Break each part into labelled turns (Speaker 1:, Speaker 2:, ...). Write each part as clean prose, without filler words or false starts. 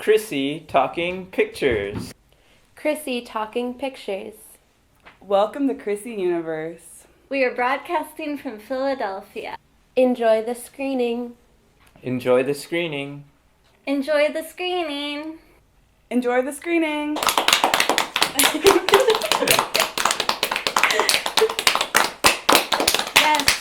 Speaker 1: Krissy Talking Pictures.
Speaker 2: Krissy Talking Pictures.
Speaker 3: Welcome to Krissy Universe.
Speaker 2: We are broadcasting from Philadelphia. Enjoy the screening.
Speaker 1: Enjoy the screening.
Speaker 2: Enjoy the screening.
Speaker 3: Enjoy the screening.
Speaker 2: Yes.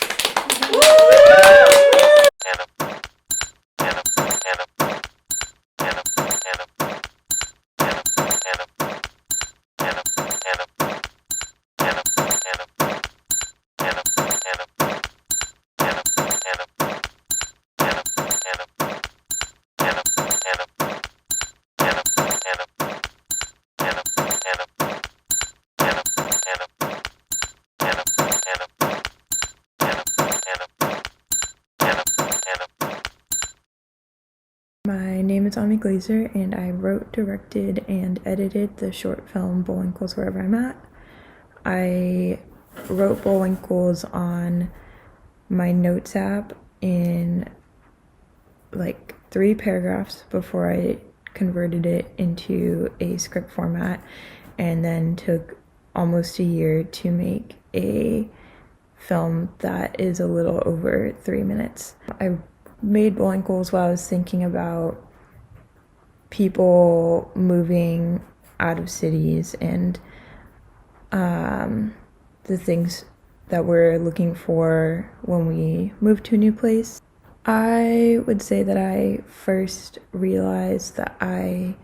Speaker 4: My name is Ami Glazer, and I wrote, directed, and edited the short film Bullwinkle's Wherever I'm At. I wrote Bullwinkle's on my notes app in like 3 paragraphs before I converted it into a script format, and then took almost a year to make a film that is a little over 3 minutes. I made Bullwinkle's while I was thinking about people moving out of cities and the things that we're looking for when we move to a new place. I would say that I first realized that I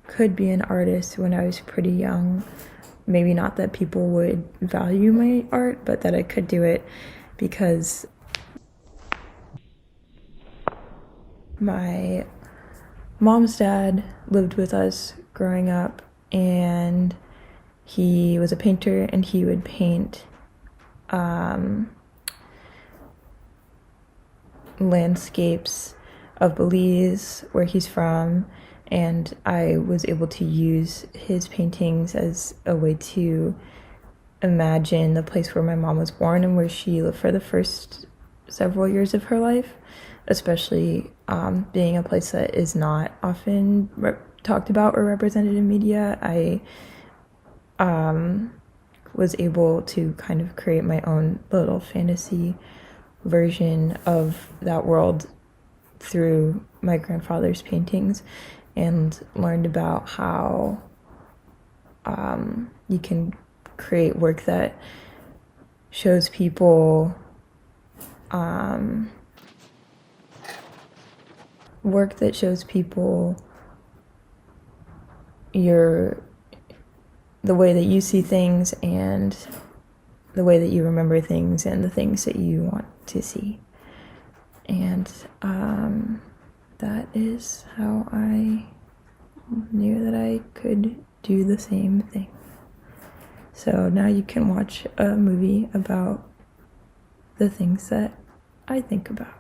Speaker 4: could be an artist when I was pretty young. Maybe not that people would value my art, but that I could do it because my mom's dad lived with us growing up, and he was a painter, and he would paint landscapes of Belize, where he's from, and I was able to use his paintings as a way to imagine the place where my mom was born and where she lived for the first several years of her life, especially being a place that is not often talked about or represented in media. I was able to kind of create my own little fantasy version of that world through my grandfather's paintings, and learned about how you can create work that shows people the way that you see things and the way that you remember things and the things that you want to see. And that is how I knew that I could do the same thing. So now you can watch a movie about the things that I think about.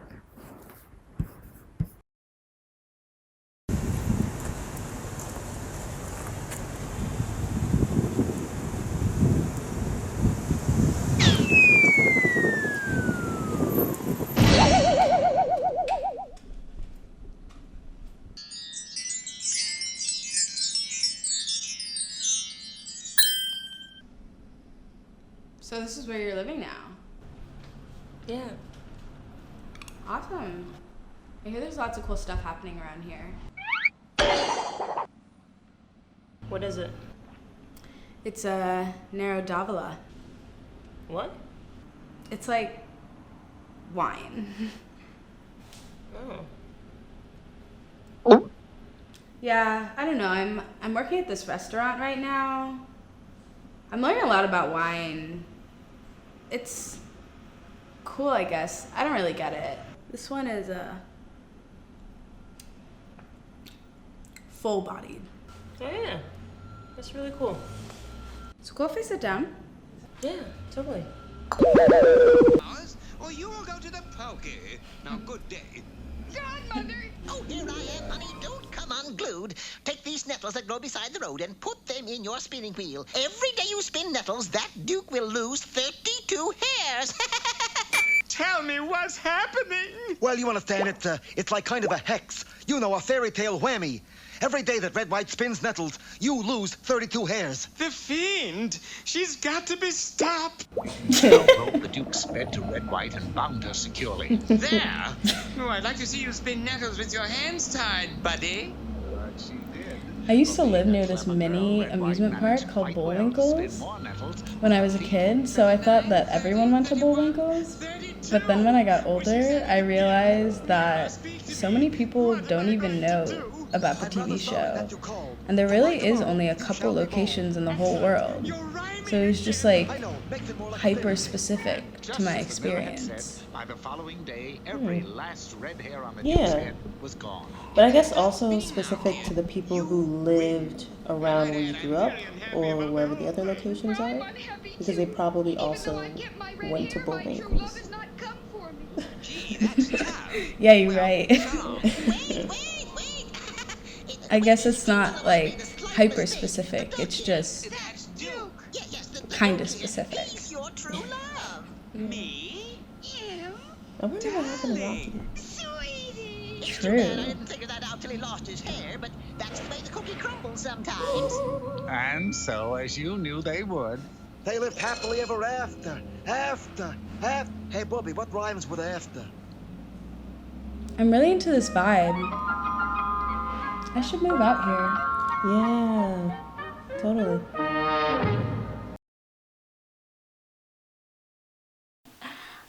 Speaker 5: So this is where you're living now?
Speaker 6: Yeah.
Speaker 5: Awesome. I hear there's lots of cool stuff happening around here.
Speaker 6: What is it?
Speaker 5: It's a Nero d'Avola.
Speaker 6: What?
Speaker 5: It's like wine.
Speaker 6: Oh.
Speaker 5: Yeah, I don't know. I'm working at this restaurant right now. I'm learning a lot about wine. It's cool, I guess. I don't really get it. This one is full-bodied.
Speaker 6: Oh yeah. That's really cool.
Speaker 5: So go if I sit down.
Speaker 6: Yeah, totally.
Speaker 7: Or you will go to the pokey. Now, good day.
Speaker 8: Godmother! Oh, here I am, honey. Don't come unglued. Take these nettles that grow beside the road and put them in your spinning wheel. Every day you spin nettles, that Duke will lose 32 hairs.
Speaker 7: tell me what's happening.
Speaker 8: Well, you understand, it's like kind of a hex. You know, a fairy tale whammy. Every day that Red White spins nettles, you lose 32 hairs.
Speaker 7: The fiend. She's got to be stopped.
Speaker 9: The Duke sped to Red White and bound her securely.
Speaker 7: There. Oh, I'd like to see you spin nettles with your hands tied, buddy.
Speaker 5: I used to live near this mini amusement park called Bullwinkle's when I was a kid, so I thought that everyone went to Bullwinkle's. But then when I got older, I realized that so many people don't even know about the TV show. And there really is only a couple locations in the whole world. So it was just like hyper specific to my experience.
Speaker 9: By the following day, every last red hair on the
Speaker 6: Yeah.
Speaker 9: Duke's head was gone.
Speaker 6: But I guess also specific to the people who lived around where you grew up or wherever the other locations are, because they probably also went to Bullwinkle's.
Speaker 5: Yeah, you're right.
Speaker 8: Wait.
Speaker 5: I guess it's not like hyper specific, it's just kind of specific.
Speaker 8: He's your true love.
Speaker 7: Me? You?
Speaker 6: I wonder what happened to Rocky.
Speaker 8: Sweetie. It's
Speaker 5: True.
Speaker 8: too bad I didn't figure that out till he lost his hair, but that's the way the cookie crumbles sometimes.
Speaker 9: And so, as you knew they would,
Speaker 8: They lived happily ever after. Hey, Bobby, what rhymes with after?
Speaker 5: I'm really into this vibe. I should move out here.
Speaker 6: Yeah, totally.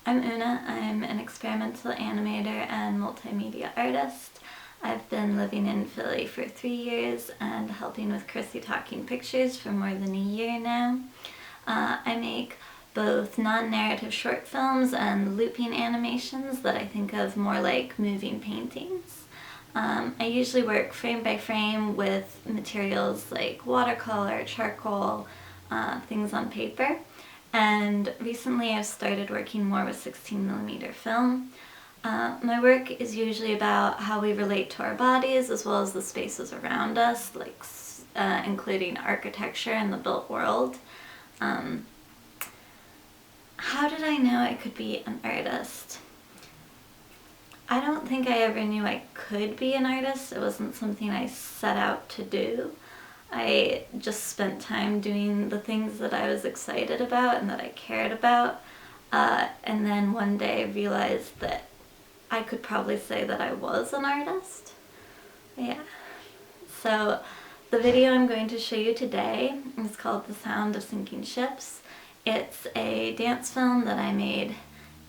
Speaker 2: I'm Una. I'm an experimental animator and multimedia artist. I've been living in Philly for 3 years and helping with Krissy Talking Pictures for more than a year now. I make both non-narrative short films and looping animations that I think of more like moving paintings. I usually work frame by frame with materials like watercolor, charcoal, things on paper. And recently I've started working more with 16mm film. My work is usually about how we relate to our bodies as well as the spaces around us, like including architecture and the built world. How did I know I could be an artist? I don't think I ever knew I could be an artist. It wasn't something I set out to do. I just spent time doing the things that I was excited about and that I cared about. And then one day I realized that I could probably say that I was an artist. Yeah. So the video I'm going to show you today is called The Sound of Sinking Ships. It's a dance film that I made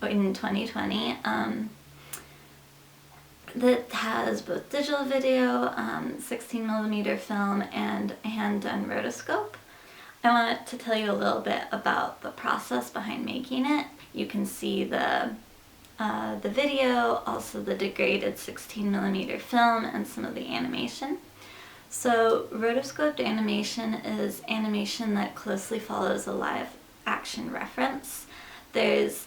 Speaker 2: in 2020 that has both digital video, 16mm film, and a hand-done rotoscope. I want to tell you a little bit about the process behind making it. You can see the video, also the degraded 16mm film, and some of the animation. So rotoscoped animation is animation that closely follows a live action reference. There's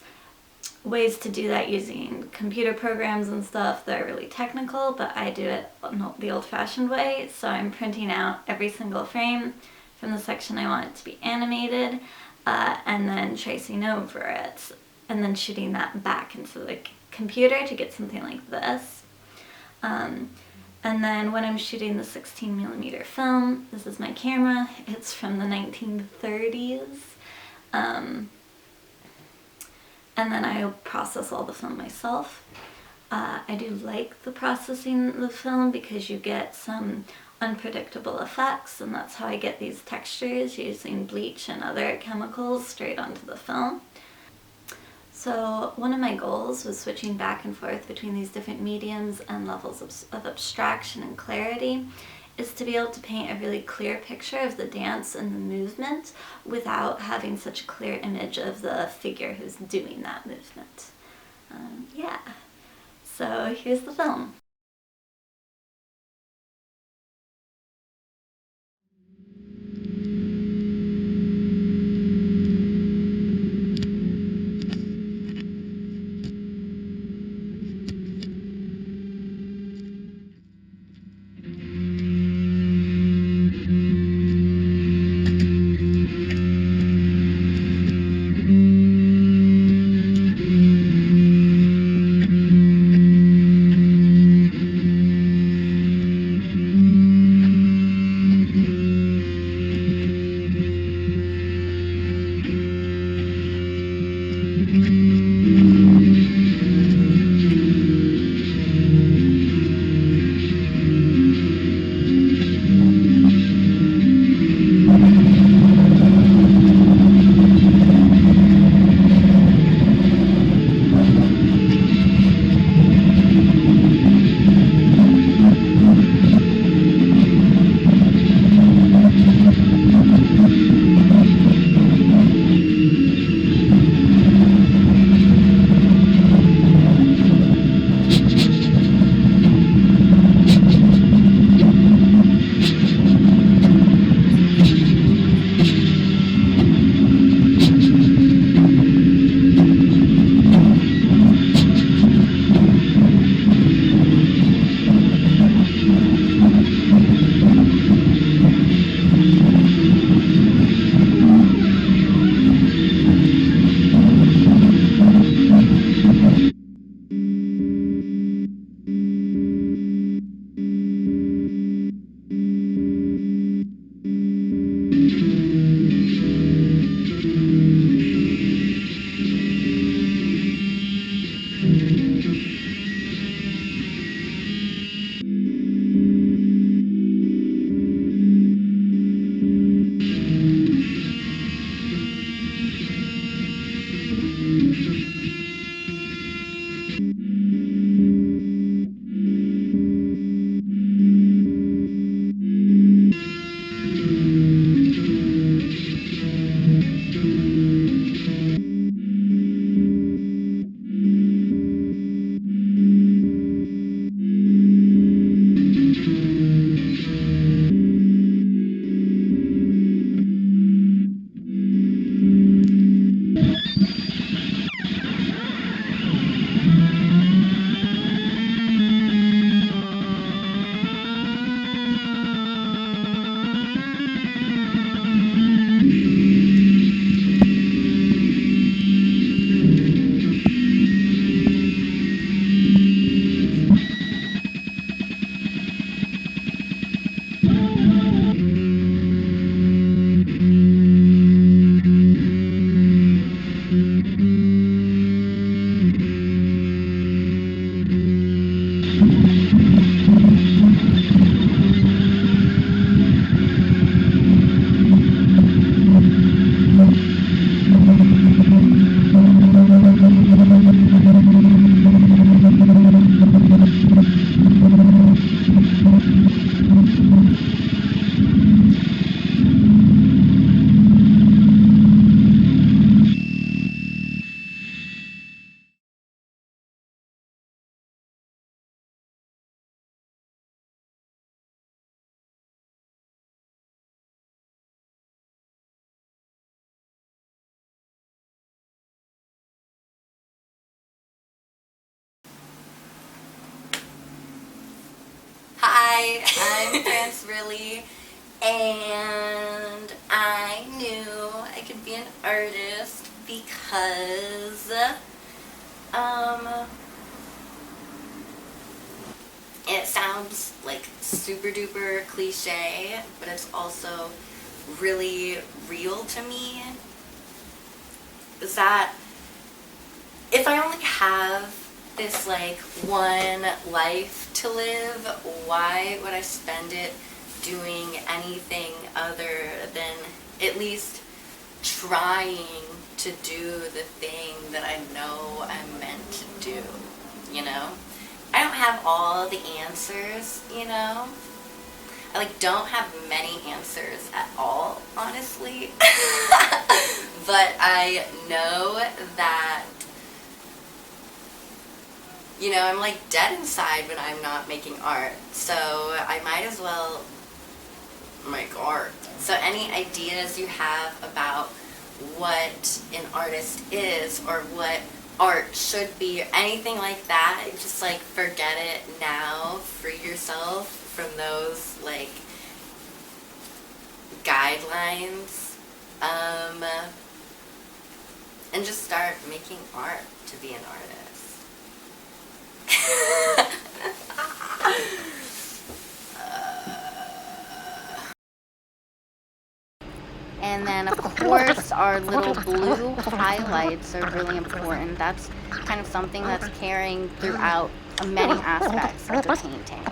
Speaker 2: ways to do that using computer programs and stuff that are really technical, but I do it the old-fashioned way. So I'm printing out every single frame from the section I want it to be animated, and then tracing over it, and then shooting that back into the computer to get something like this. And then when I'm shooting the 16mm film, this is my camera. It's from the 1930s. And then I process all the film myself. I do like the processing the film because you get some unpredictable effects, and that's how I get these textures using bleach and other chemicals straight onto the film. So one of my goals was switching back and forth between these different mediums and levels of abstraction and clarity, is to be able to paint a really clear picture of the dance and the movement without having such a clear image of the figure who's doing that movement. Yeah, so here's the film.
Speaker 10: Hi, I'm France Really, and I knew I could be an artist because, it sounds like super duper cliche, but it's also really real to me. Is that if I only have this like one life to live, why would I spend it doing anything other than at least trying to do the thing that I know I'm meant to do, you know? I don't have all the answers, you know? I like don't have many answers at all, honestly. But I know that, you know, I'm like dead inside when I'm not making art. So I might as well make art. So any ideas you have about what an artist is or what art should be or anything like that, just like forget it now. Free yourself from those like guidelines. And just start making art to be an artist. And then of course our little blue highlights are really important. That's kind of something that's carrying throughout many aspects of the painting.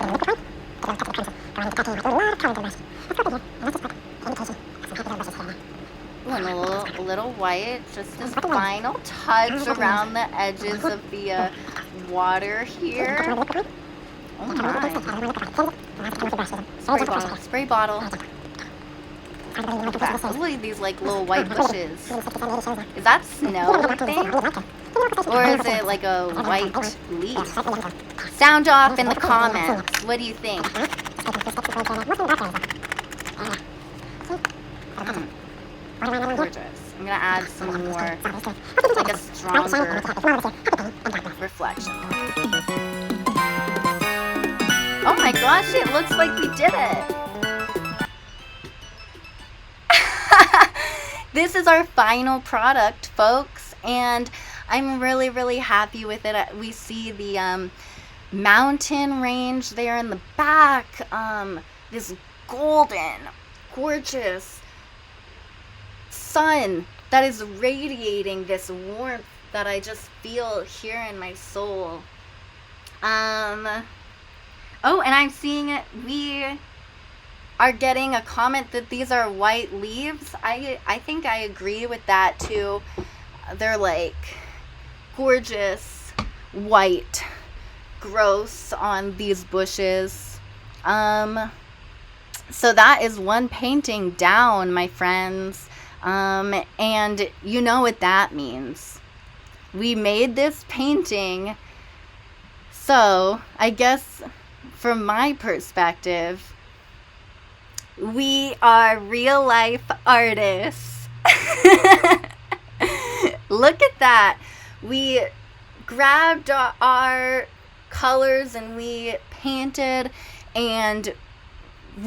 Speaker 10: Ooh, and a little white, just this final touch around the edges of the water here. Oh my. Spray bottle, spray bottle. Look at that. Look at these like little white bushes. Is that snow, I think? Or is it like a white leaf? Sound off in the comments. What do you think? Gorgeous. I'm gonna add some more, like a stronger reflection. Oh my gosh, it looks like we did it. This is our final product, folks, and I'm really, really happy with it. We see the mountain range there in the back, this golden, gorgeous sun that is radiating this warmth that I just feel here in my soul. Oh, and I'm seeing it. We are getting a comment that these are white leaves. I think I agree with that too. They're like gorgeous white growths on these bushes. So that is one painting down, my friends. And you know what that means. We made this painting. So I guess from my perspective, we are real life artists. Look at that. We grabbed our colors and we painted, and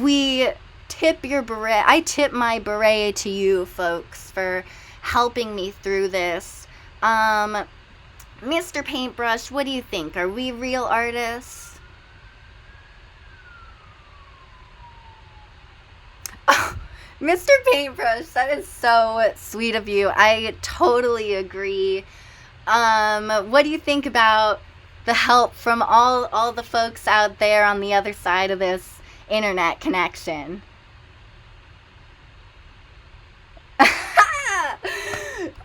Speaker 10: we tip your beret. I tip my beret to you folks for helping me through this. Mr. Paintbrush, what do you think? Are we real artists? Oh, Mr. Paintbrush, that is so sweet of you. I totally agree. What do you think about the help from all the folks out there on the other side of this internet connection.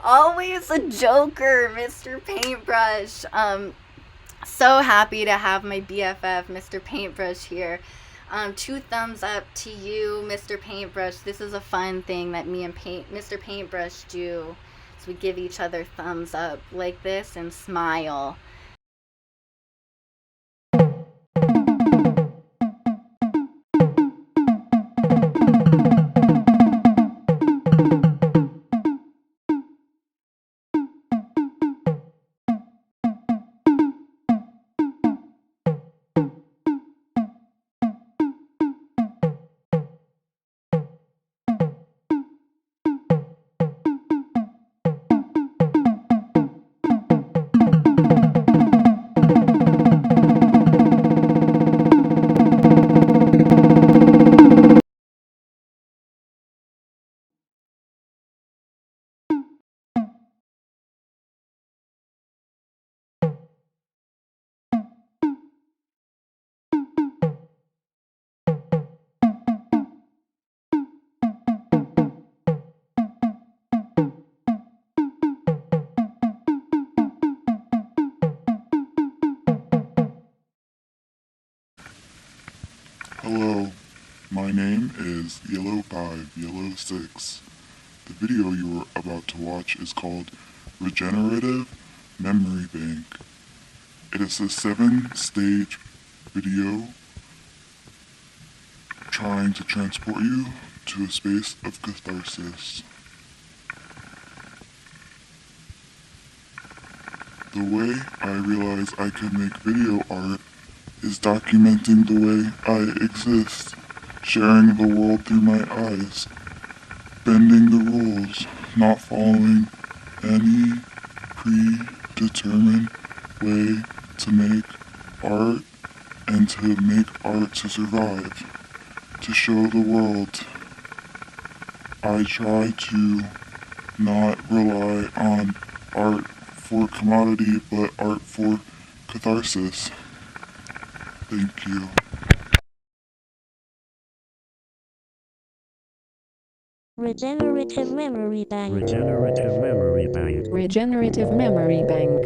Speaker 10: Always a joker, Mr. Paintbrush. So happy to have my BFF, Mr. Paintbrush, here. 2 thumbs up to you, Mr. Paintbrush. This is a fun thing that me and Mr. Paintbrush do. So we give each other thumbs up like this and smile.
Speaker 11: Hello, my name is Yellow5Yellow6. The video you are about to watch is called Regenerative Memory Bank. It is a 7-stage video trying to transport you to a space of catharsis. The way I realized I could make video art is documenting the way I exist, sharing the world through my eyes, bending the rules, not following any predetermined way to make art and to make art to survive, to show the world. I try to not rely on art for commodity, but art for catharsis. Thank you.
Speaker 12: Regenerative Memory Bank.
Speaker 13: Regenerative Memory Bank.
Speaker 12: Regenerative Memory Bank.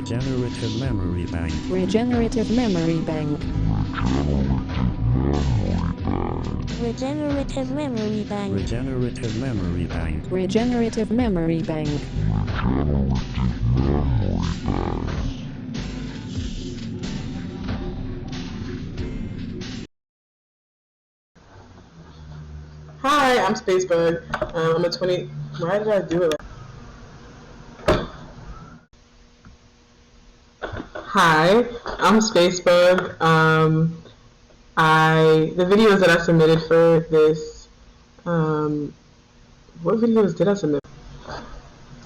Speaker 13: Regenerative memory bank.
Speaker 12: Regenerative memory bank. Regenerative memory bank.
Speaker 13: Regenerative memory bank.
Speaker 12: Regenerative memory bank.
Speaker 14: Hi, I'm Spacebug. I'm a 20. Why did I do it? Hi, I'm Spacebug. The videos that I submitted for this. What videos did I submit?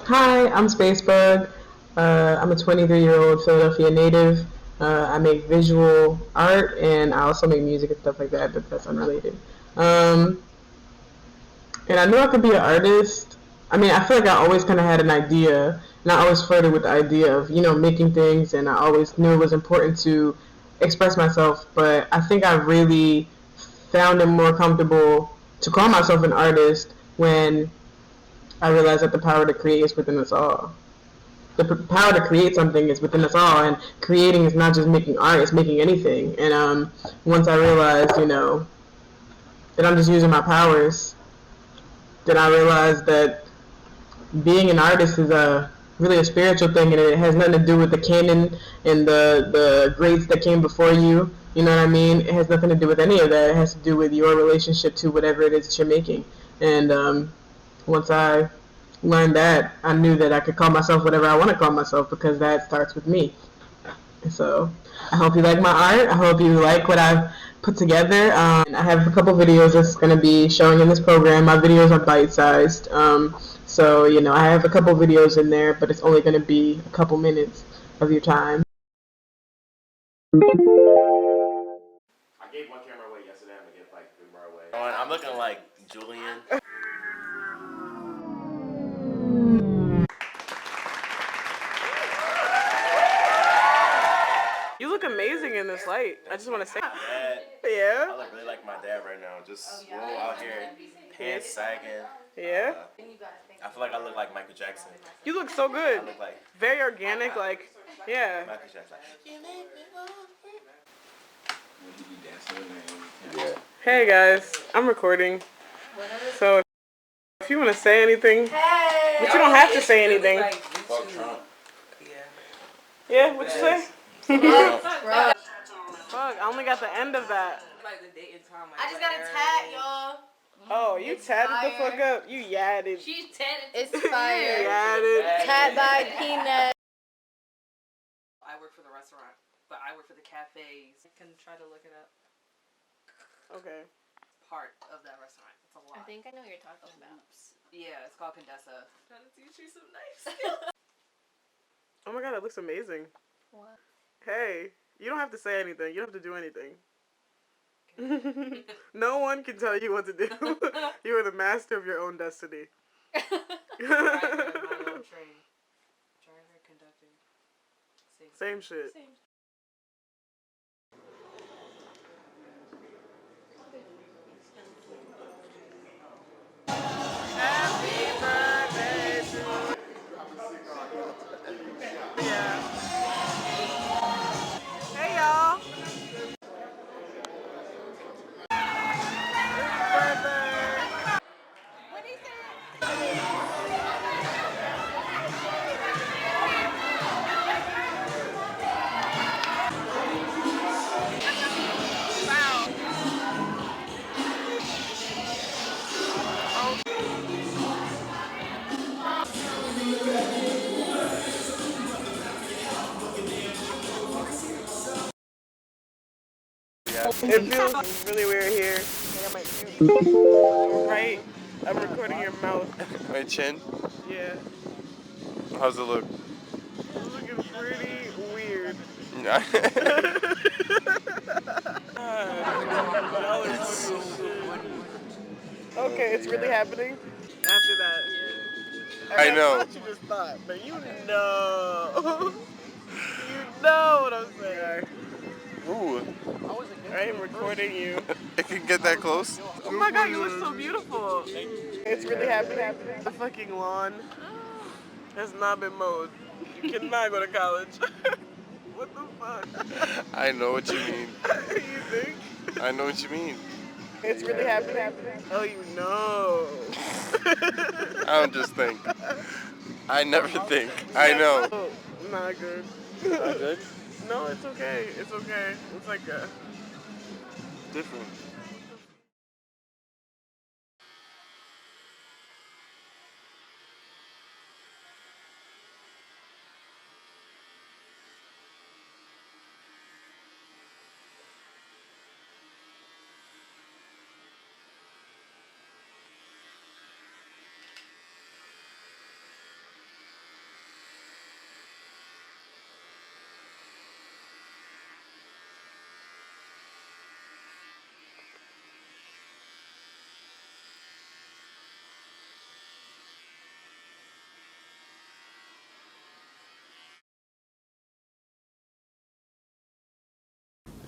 Speaker 14: Hi, I'm Spacebug. I'm a 23-year-old Philadelphia native. I make visual art and I also make music and stuff like that, but that's unrelated. And I knew I could be an artist. I mean, I feel like I always kind of had an idea, and I always flirted with the idea of, making things, and I always knew it was important to express myself, but I think I really found it more comfortable to call myself an artist when I realized that the power to create is within us all. The power to create something is within us all, and creating is not just making art, it's making anything. And once I realized, that I'm just using my powers, then I realized that being an artist is really a spiritual thing, and it has nothing to do with the canon and the greats that came before you. You know what I mean? It has nothing to do with any of that. It has to do with your relationship to whatever it is that you're making. And once I learned that, I knew that I could call myself whatever I want to call myself because that starts with me. So I hope you like my art. I hope you like what I've put together. I have a couple videos that's going to be showing in this program. My videos are bite-sized. So, I have a couple videos in there, but it's only going to be a couple minutes of your time.
Speaker 15: I gave one camera away yesterday. I'm going to give like 3 more away. I'm looking like Julian.
Speaker 3: You look amazing in this light. I just want to say.
Speaker 15: Yeah. I look really like my dad right now. Just out here, pants sagging.
Speaker 3: Yeah.
Speaker 15: I feel like I look like Michael Jackson.
Speaker 3: You look so good.
Speaker 15: I look like
Speaker 3: very organic, yeah.
Speaker 15: Michael Jackson.
Speaker 3: Yeah. Hey guys, I'm recording. So if you want to say anything, but you don't have to say anything.
Speaker 15: Fuck Trump.
Speaker 3: Yeah, what you say? Fuck, I only got the end of that.
Speaker 5: I just got a tat, y'all.
Speaker 3: Oh, you tatted the fuck up. You yadded.
Speaker 5: She's tatted. It's fire.
Speaker 3: You yadded.
Speaker 5: Tat by Peanut.
Speaker 16: I work for the restaurant, but I work for the cafes. You can try to look it up.
Speaker 3: Okay.
Speaker 16: Part of that restaurant. It's a lot.
Speaker 5: I think I know what you're talking about.
Speaker 16: Yeah, it's called Condessa. Trying to teach you some nice
Speaker 3: Oh my god, that looks amazing.
Speaker 5: What?
Speaker 3: Hey, you don't have to say anything. You don't have to do anything. No one can tell you what to do. You are the master of your own destiny.
Speaker 16: Driver, my own train. Driver, conductor.
Speaker 3: Same shit.
Speaker 16: Same.
Speaker 3: Happy birthday to you. Yeah. Hey y'all. It feels really weird here. Right? I'm recording your mouth.
Speaker 15: My chin?
Speaker 3: Yeah.
Speaker 15: How's it look?
Speaker 3: It's looking pretty weird. Okay, it's really happening after that.
Speaker 15: I know.
Speaker 3: That's what you just thought, but you know. You know what I'm saying.
Speaker 15: Ooh.
Speaker 3: I am recording you.
Speaker 15: It can get that close?
Speaker 3: Oh my god, you look so beautiful. It's really happening. The fucking lawn has not been mowed. cannot go to college. What the fuck?
Speaker 15: I know what you mean.
Speaker 3: You think?
Speaker 15: I know what you mean.
Speaker 3: It's really happening? Oh, you know.
Speaker 15: I don't just think. I never think. I know.
Speaker 3: Oh, not good.
Speaker 15: Not good?
Speaker 3: No, it's okay. It's okay. It's like
Speaker 15: Different.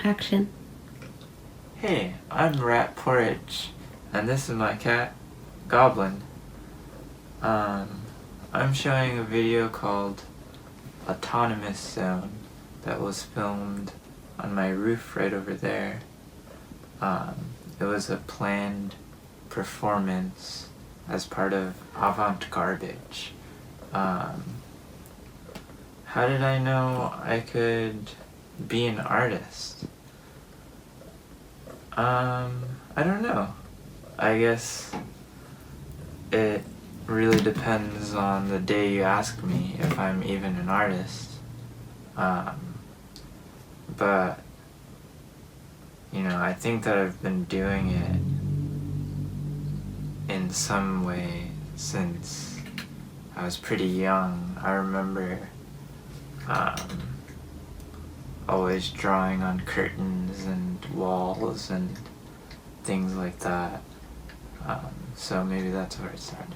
Speaker 2: Action.
Speaker 1: Hey, I'm Rat Porridge, and this is my cat, Goblin. I'm showing a video called Autonomous Zone that was filmed on my roof right over there. It was a planned performance as part of Avant Garbage. How did I know I could be an artist? I don't know. I guess it really depends on the day you ask me if I'm even an artist. But, you know, I think that I've been doing it in some way since I was pretty young. I remember always drawing on curtains and walls and things like that. So maybe that's where it started.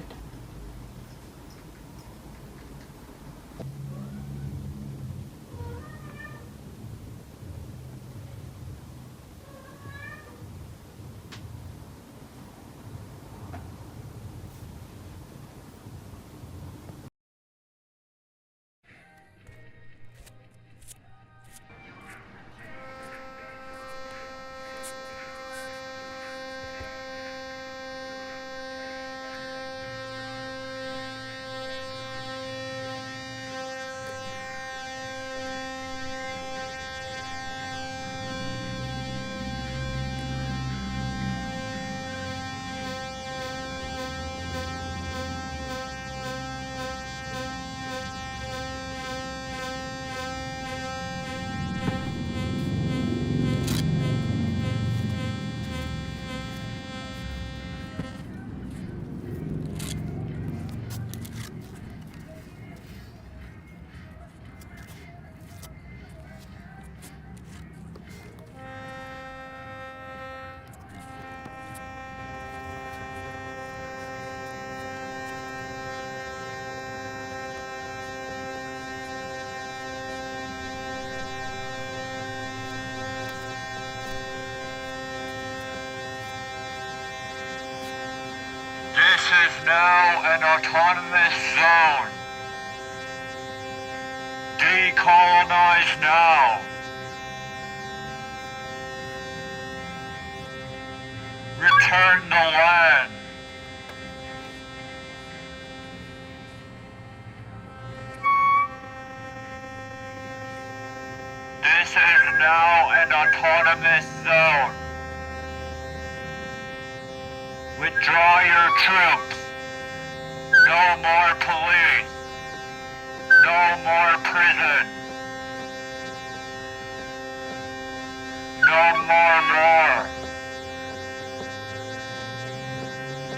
Speaker 17: This is now an autonomous zone. Decolonize now. Return the land. This is now an autonomous zone. Withdraw your troops. No more police. No more prison. No more war.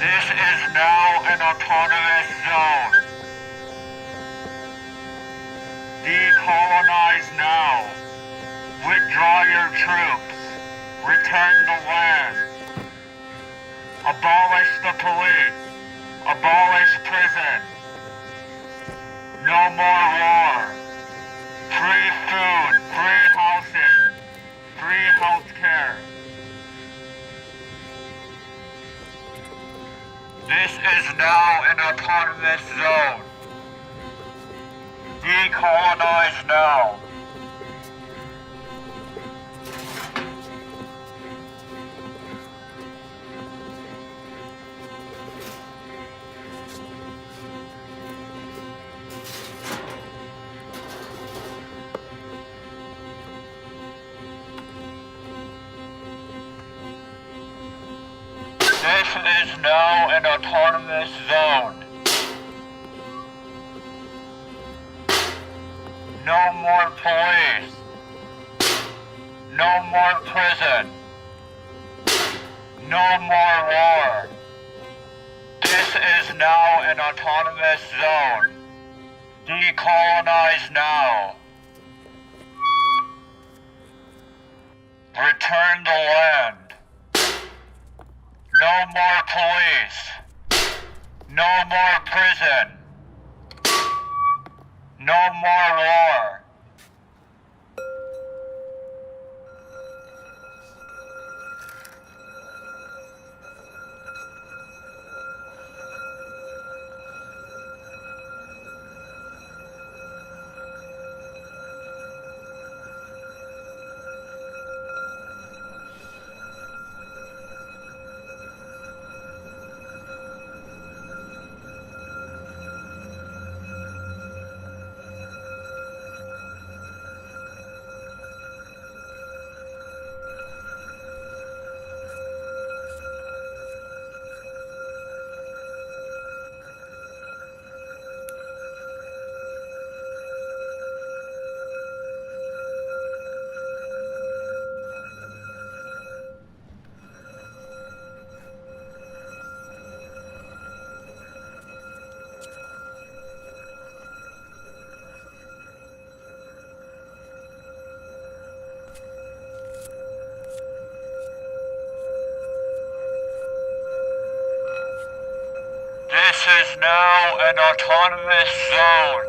Speaker 17: This is now an autonomous zone. Decolonize now. Withdraw your troops. Return the land. Abolish the police. Abolish prison. No more war. Free food. Free housing. Free health care. This is now an autonomous zone. Decolonize now. This is now an autonomous zone. No more police. No more prison. No more war. This is now an autonomous zone. Decolonize now. Return the land. No more police. No more prison. No more war. This is now an autonomous zone.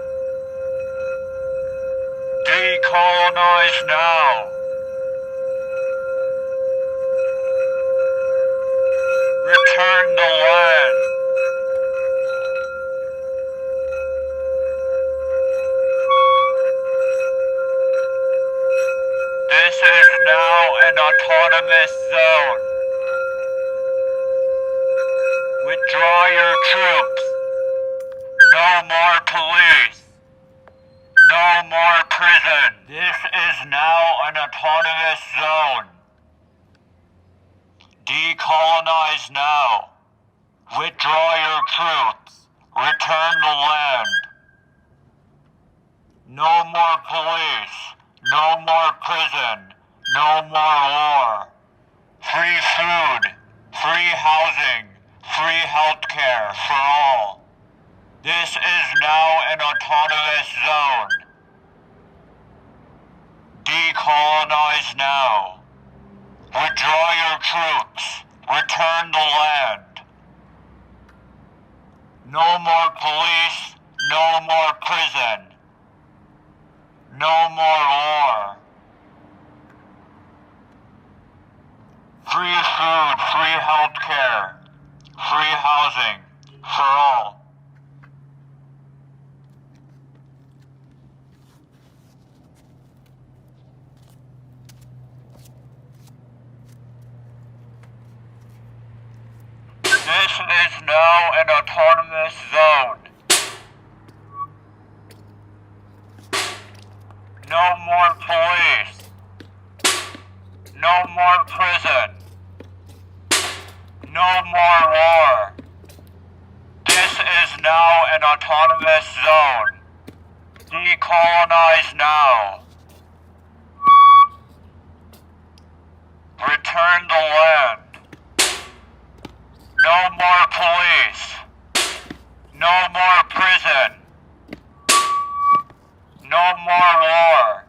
Speaker 17: Decolonize now. Return the land. This is now an autonomous zone. Withdraw your troops. No more police. No more prison. This is now an autonomous zone. Decolonize now. Withdraw your troops. Return the land. No more police. No more prison. No more war. Free food. Free housing. Free healthcare for all. This is now an autonomous zone. Decolonize now. Withdraw your troops. Return the land. No more police. No more prison. No more war. Free food, free healthcare, free housing for all. This is now an autonomous zone. No more police. No more prison. No more war. This is now an autonomous zone. Decolonize now. Return the land. No more police. No more prison. No more war.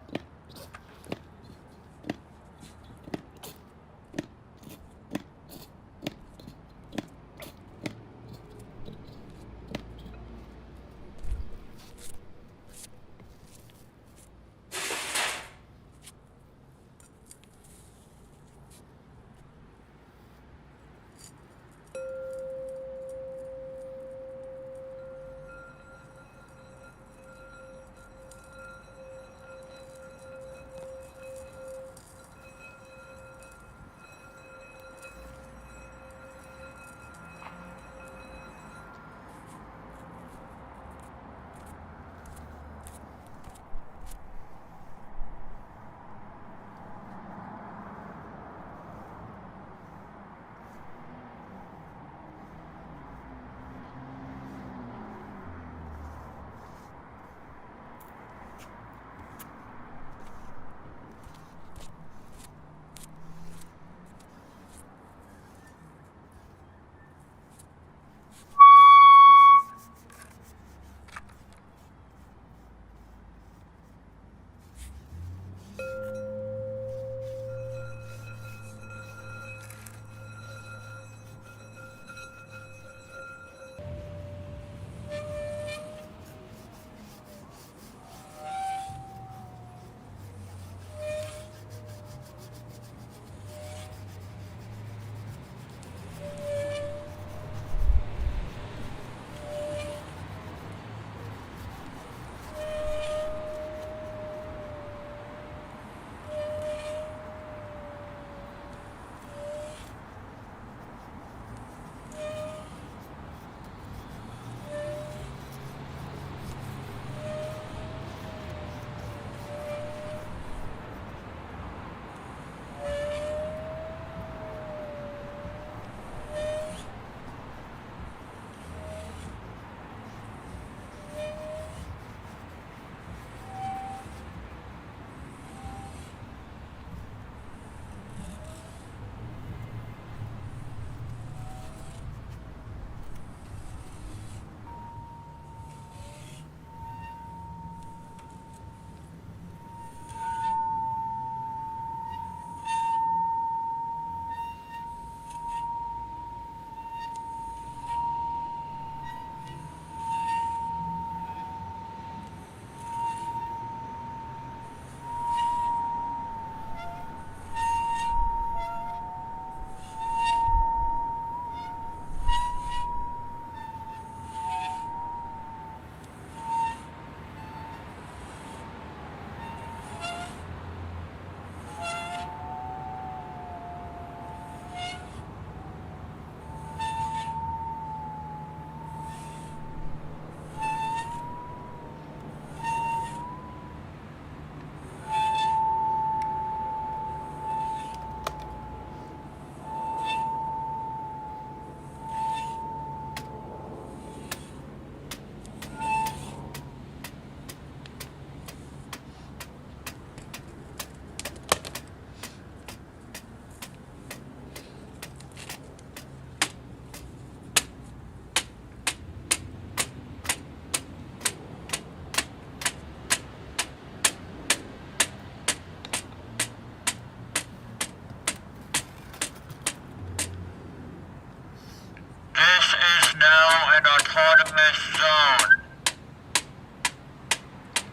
Speaker 17: now an autonomous zone.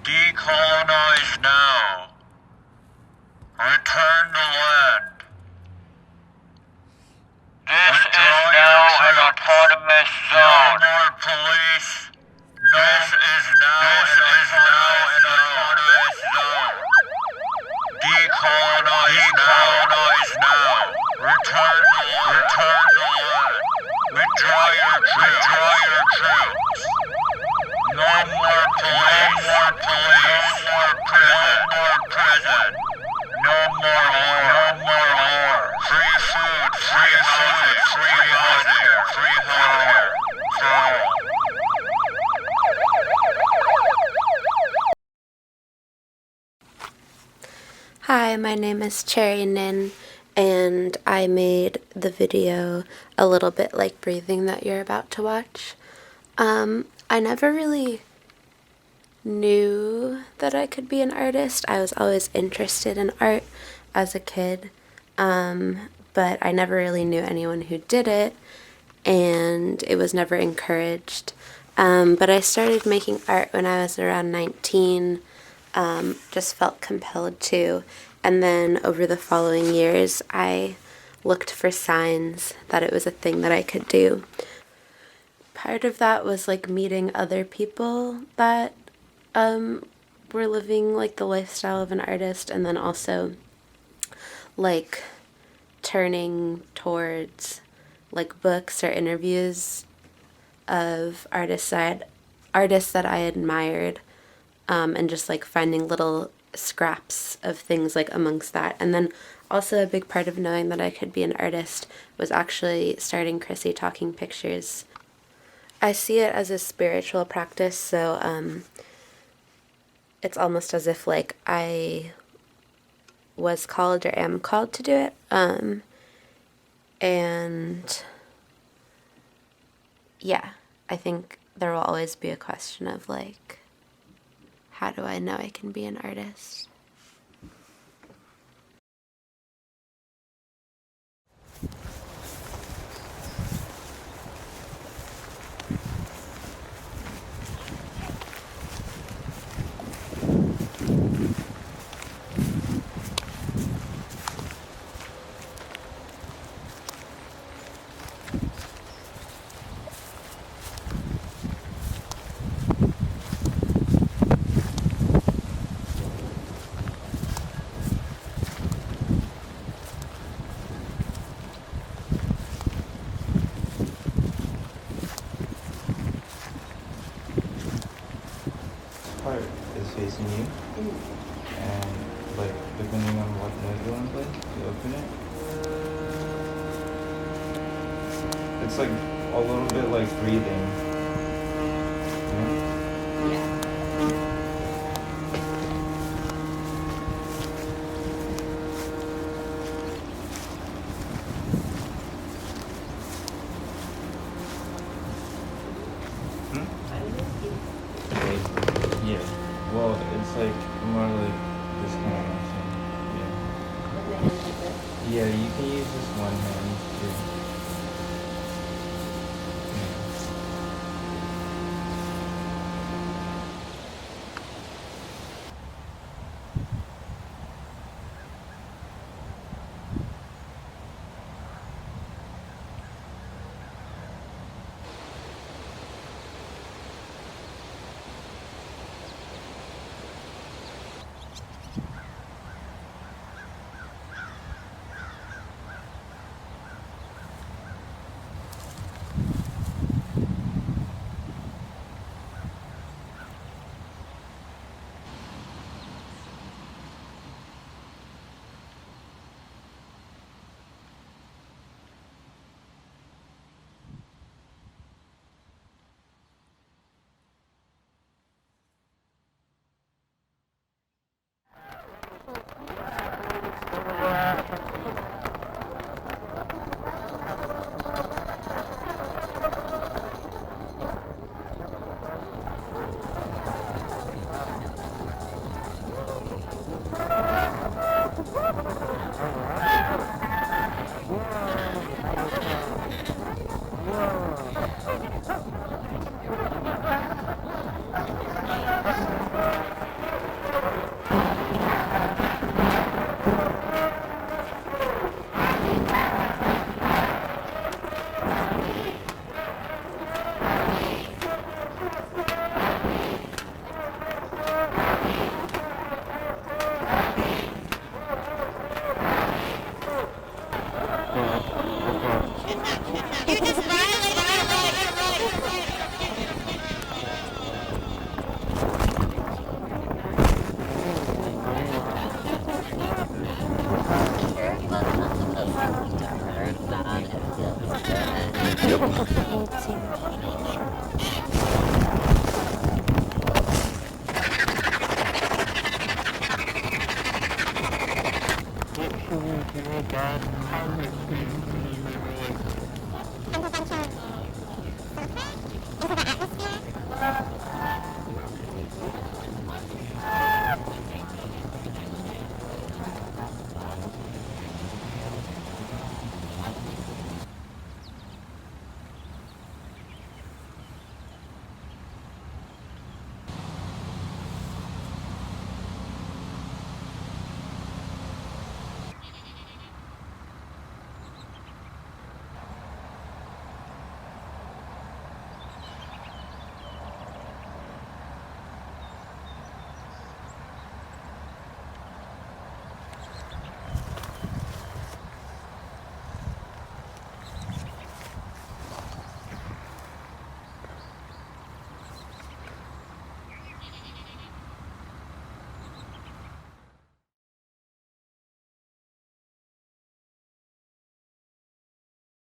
Speaker 17: Decolonize now. Return to land. This is now an autonomous zone. No more police. This is now an autonomous zone. Decolonize now. Return to land. Withdraw your troops. No more police. No more prison. No more war. Free food, free housing, free healthcare for all.
Speaker 18: Hi, my name is Cherry Nin, and I made the video a little bit like breathing that you're about to watch. I never really knew that I could be an artist. I was always interested in art as a kid, but I never really knew anyone who did it, and it was never encouraged. But I started making art when I was around 19, just felt compelled to, and then over the following years I looked for signs that it was a thing that I could do. Part of that was like meeting other people that were living like the lifestyle of an artist, and then also like turning towards like books or interviews of artists that I admired, and just like finding little scraps of things like amongst that. And then also a big part of knowing that I could be an artist was actually starting Krissy Talking Pictures. I see it as a spiritual practice, so it's almost as if like I was called or am called to do it. And yeah, I think there will always be a question of like, how do I know I can be an artist?
Speaker 1: Part is facing you, and like depending on what note you want to play, you open it. It's like a little bit like breathing. Yeah. Well, it's like more like this kind of motion. Yeah. Yeah, you can use this one hand too. Yeah.